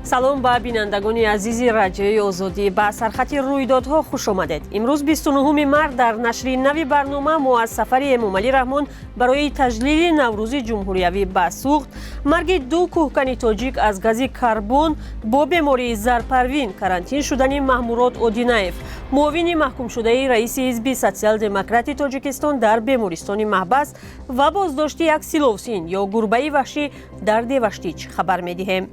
салом ба бинандагони азизи радиои озодӣ ба сархати рӯйдодҳо хуш омадед. имрӯз 29 март дар нашри нави барнома мо аз сафари эмомалӣ раҳмон барои таҷлили наврӯзи ҷумҳуриявӣ ба суғд, марги ду кӯҳкани тоҷик аз гази карбон, бо бемории зарпарвин, карантин шудани Маҳмурод Одинаев, муовини маҳкумшудаи раиси ҳизби социал-демократи Тоҷикистон дар бемористони маҳбас ва боздошти як силовсин ё гурбаи ваҳшӣ дар Деваштич хабар медиҳем.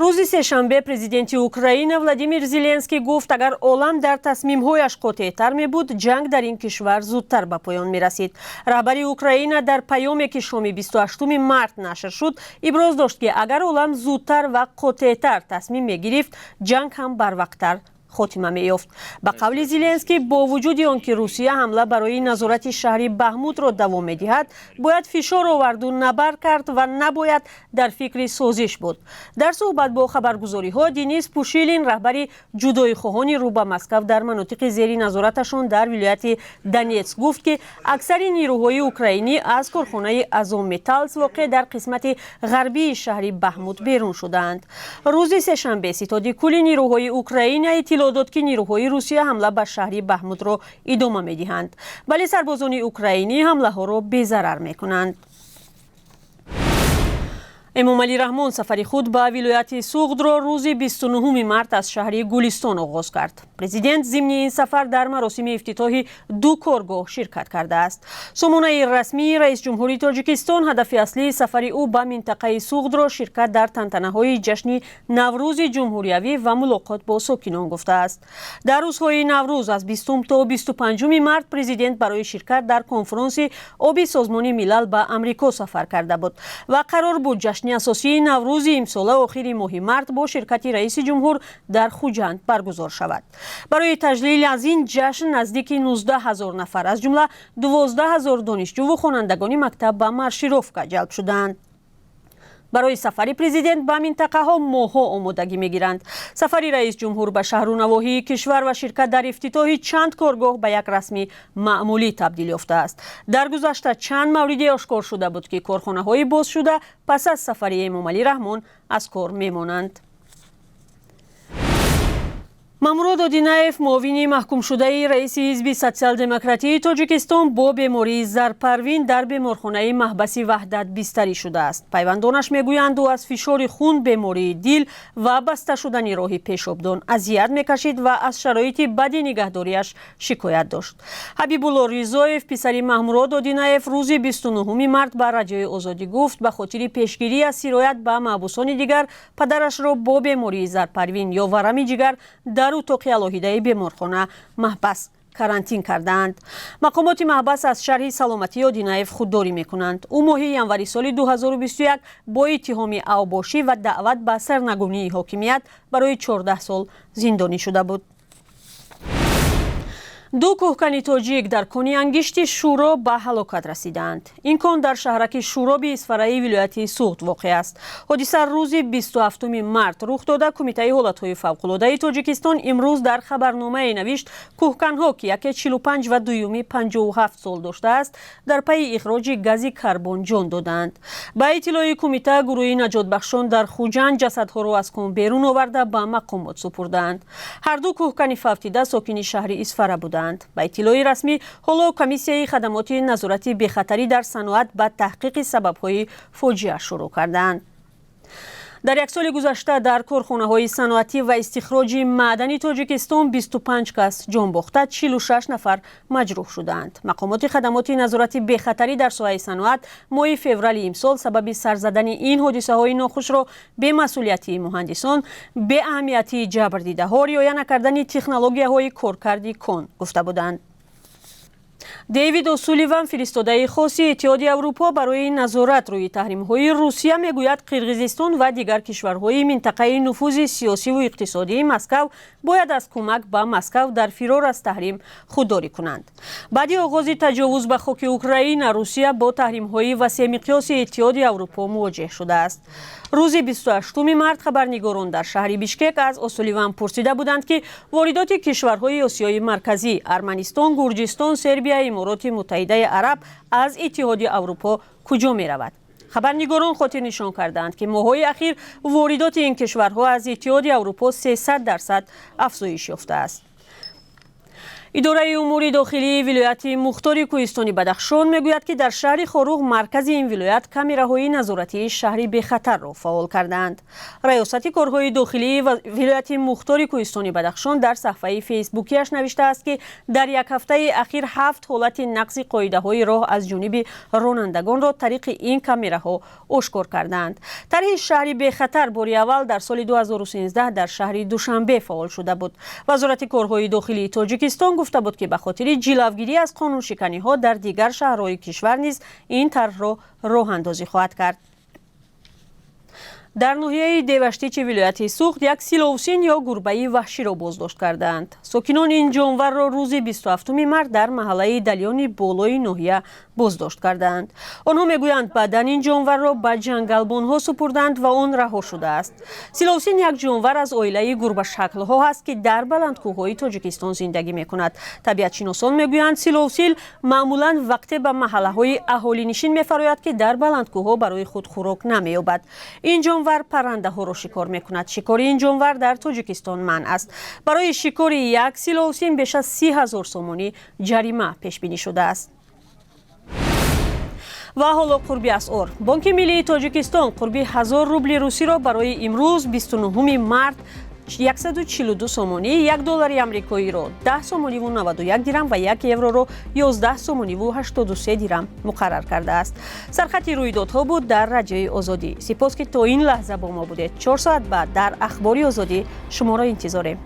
рӯзи сешанбе президенти Украина Владимир Зеленский гуфт, агар олам дар тасмимҳояш қотеътар мебуд, ҷанг дар ин кишвар зудтар ба поён мерасид. раҳбари Украина дар паёме ки шоми 28 март нашр шуд, иброз дошт ки агар олам зудтар ва қотеътар тасмим мегирифт, ҷанг ҳам барвақттар хотима меёфт. ба қавли Зеленский, бо вуҷуди он ки Русия ҳамла барои назорати шаҳри Баҳмутро давом медиҳад, бояд фишор оварду набар кард ва набояд дар фикри созиш буд. дар суҳбат бо хабаргузориҳо, Денис Пушилин, раҳбари ҷудоихоҳони рӯ ба Москав дар манотиқи зери назораташон дар вилояти Донецк гуфт, ки аксари нирӯҳои украинӣ аз корхонаи Азовметаллс воқеъ дар қисмати ғарбии шаҳри Баҳмут берун шудаанд. рӯзи сешанбе ситоди кулли нирӯҳои Украина дод ки нирӯҳои Русия ҳамла ба шаҳри Баҳмутро идома медиҳанд, вале сарбозони украинӣ ҳамлаҳоро безарар мекунанд. эмомалӣ раҳмон сафари худ ба вилояти суғдро рӯзи 29 март аз шаҳри Гулистон оғоз кард. президент зимни ин сафар дар маросими ифтитоҳи ду коргоҳ ширкат кардааст. сомонаи расмии раисҷумҳури Тоҷикистон ҳадафи аслии сафари ӯ ба минтақаи суғдро ширкат дар тантанаҳои ҷашни Наврӯзи ҷумҳуриявӣ ва мулоқот бо сокинон гуфтааст. дар рӯзҳои Наврӯз аз 20 то 25 март президент барои ширкат дар конфронси оби Созмони милал ба Амрико сафар карда буд ва қарор буд ҷашни асосии Наврӯзи имсола охири моҳи март бо ширкати раиси ҷумҳур дар Хуҷанд баргузор шавад. барои таҷлил аз ин ҷашн наздики 19 000 нафар, аз ҷумла 12 000 донишҷӯву хонандагони мактаб ба маршировка ҷалб шуданд. барои сафари президент ба минтақаҳо моҳҳо омодагӣ мегиранд. сафари раис ҷумҳур ба шаҳру навоҳии кишвар ва ширкат дар ифтитоҳи чанд коргоҳ ба як расми маъмулӣ табдил ёфтааст. дар гузашта чанд мавриде ошкор шуда буд, ки корхонаҳои бозшуда пас аз сафари эмомалӣ раҳмон аз кор мемонанд. Маҳмурод Одинаев, муовини маҳкумшудаи раиси ҳизби социал-демократии Тоҷикистон, бо бемории зарпарвин дар беморхонаи маҳбаси Ваҳдат бистарӣ шудааст. пайвандонаш мегӯянд ӯ аз фишори хун, бемории дил ва баста шудани роҳи пешобдон азият мекашид ва аз шароити бади нигаҳдориаш шикоят дошт. Ҳабибулло Ризоев, писари Маҳмурод Одинаев, рӯзи 29 март ба радиои Озодӣ гуфт, ба хотири пешгирӣ аз сироят ба маҳбусони дигар, падарашро бо бемории зарпарвин ё варами ҷигар дар утоқи алоҳидаи беморхона маҳбас карантин кардаанд. мақомоти маҳбас аз шарҳи саломатии Одинаев худдорӣ мекунанд. ӯ моҳи январи соли 2021 бо иттиҳоми авбошӣ ва даъват ба сарнагунии ҳокимият барои 14 сол зиндонӣ шуда буд. ду кӯҳкани тоҷик дар кони ангишти Шуро ба ҳалокат расиданд. ин кон дар шаҳраки Шуроби Исфараи вилояти Суғд воқеъ аст. ҳодиса рӯзи 27 март рух дода. Кумитаи ҳолатҳои фавқулодаи Тоҷикистон имрӯз дар хабарномае навишт, кӯҳканҳо ки яке 45 ва дуюми 57 сол доштааст, дар пайи ихроҷи гази карбон ҷон доданд. ба иттилои кумита, гурӯҳи наҷотбахшон дар Хуҷанд ҷасадҳоро аз кон берун оварда ба мақомот супурданд. ҳарду кӯҳкани фавтида сокини шаҳри Исфара буданд. ба иттилои расмӣ, ҳоло комиссияи хадамоти назорати бехатарӣ дар саноат ба таҳқиқи сабабҳои фоҷиа шурӯъ карданд. дар як соли гузашта дар корхонаҳои саноатӣ ва истихроҷи маъдани Тоҷикистон 25 кас ҷон бохта, 46 нафар маҷрӯҳ шуданд. мақомоти хадамоти назорати бехатарӣ дар соҳаи саноат моҳи феврали имсол сабаби сар задани ин ҳодисаҳои нохушро бемасъулиятии муҳандисон, беаҳамиятии ҷабрдидаҳо, риоя накардани технологияҳои коркарди кон гуфта буданд. Дэвид О'Сулливан, фиристодаи хоси Иттиҳоди Аврупо барои назорат рӯи таҳримҳои Русия, мегӯяд Қирғизистон ва дигар кишварҳои минтақаи нуфузи сиёсиву иқтисодии Москав бояд аз кӯмак ба Москав дар фирор аз таҳрим худдорӣ кунанд. баъди оғози таҷовуз ба хоки Украина, Русия бо таҳримҳои васеъмиқёси Иттиҳоди Аврупо мувоҷеҳ шудааст. рӯзи 28 март хабарнигорон дар шаҳри Бишкек аз О'Сулливан пурсида буданд, ки воридоти кишварҳои Осиёи марказӣ, Арманистон, Гурҷистон, Сербия, Имороти Муттаҳидаи Араб аз Иттиҳоди Аврупо куҷо меравад. خبرنگاران خاطر نشان کردند که ماه‌های اخیر واردات این کشورها از اتحادیه اروپا 300% افزایش یافته است. اداره امور داخلی ولایت مختار کوهستانی بدخشان میگوید که در شهر خاروق مرکز این ولایت کامراهای نظارتی شهری به خطر را فعال کردند. ریاست کارهای داخلی و ولایت مختار کوهستانی بدخشان در صفحه فیسبوکیش نوشته است که در یک هفته اخیر 7 حالت نقض قاعده‌های راه از جانب رانندگان را طریق این کامراها آشکار کردند. طرح شهری به خطر باری اول در سال 2013 در شهر دوشنبه فعال شده بود. وزارت کارهای داخلی تاجیکستان گفته بود که به خاطر جلوگیری از قانون شکنی ها در دیگر شهرهای کشور نیز این طرح را راه اندازی خواهد کرد. در ناحیه دیوشتیچ ولایت سوخت یک سیلوسین یا گربه وحشی را بازداشت کردند. ساکنان این جانور را روز 27 مارس در محله دلیان بالای ناحیه بازداشت کردند. آنها میگویند بدن این جانور را به جنگلبانها سپردند و آن رها شده است. سیلوسین یک جانور از عائله گربه شکل‌ها است که در بلندکوه‌های تاجیکستان زندگی می‌کند. طبیعت شناسان میگویند سیلوسین معمولاً وقتی به محله‌های اهالی نشین می‌فراید که در بلندکوه‌ها برای خود خوراک نمی‌یابد. این جانور پرنده ها را شکار می‌کند. شکار این جانور در تاجیکستان منع است. برای شکار یک سیلوسین بیش از 30,000 سومانی جریمه پیش بینی شده است. و حالا قربی اسعار. بانک ملی تاجیکستان قربی 1000 روبل روسی را برای امروز 29 مارس 142 سومانی، 1 دلار آمریکایی را 10 سومانی و 91 درم و 1 یورو را 11 سومانی و 83 درم مقرر کرده است. سرخط رویدادها بود در رادیوی آزادی. سپاس که تا این لحظه با ما بودید. 4 ساعت بعد در اخبار آزادی شما را انتظار